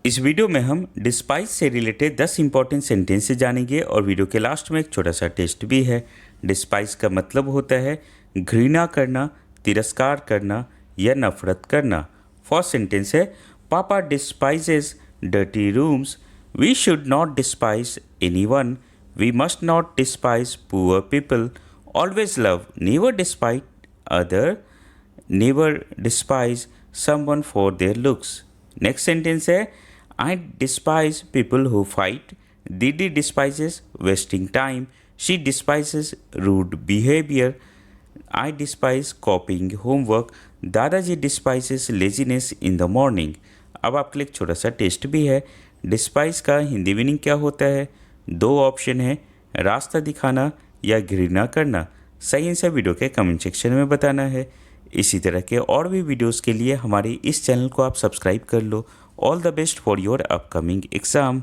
इस वीडियो में हम डिस्पाइस से रिलेटेड 10 इंपॉर्टेंट सेंटेंस जानेंगे और वीडियो के लास्ट में एक छोटा सा टेस्ट भी है। डिस्पाइस का मतलब होता है घृणा करना, तिरस्कार करना या नफरत करना। फर्स्ट सेंटेंस है, papa despises dirty rooms. We should not despise anyone. We must not despise poor people. Always love, never despise other, never despise someone for their looks. Next sentence है, I despise people who fight. Didi despises wasting time. She despises rude behavior. I despise copying homework. दादाजी despises laziness in the morning. अब आपके लिए एक छोटा सा test भी है। डिस्पाइस का हिंदी मीनिंग क्या होता है? दो ऑप्शन है, रास्ता दिखाना या घृणा करना। सही आंसर वीडियो के कमेंट सेक्शन में बताना है। इसी तरह के और भी वीडियोस के लिए हमारे इस चैनल को आप सब्सक्राइब कर लो। All the best for your upcoming exam.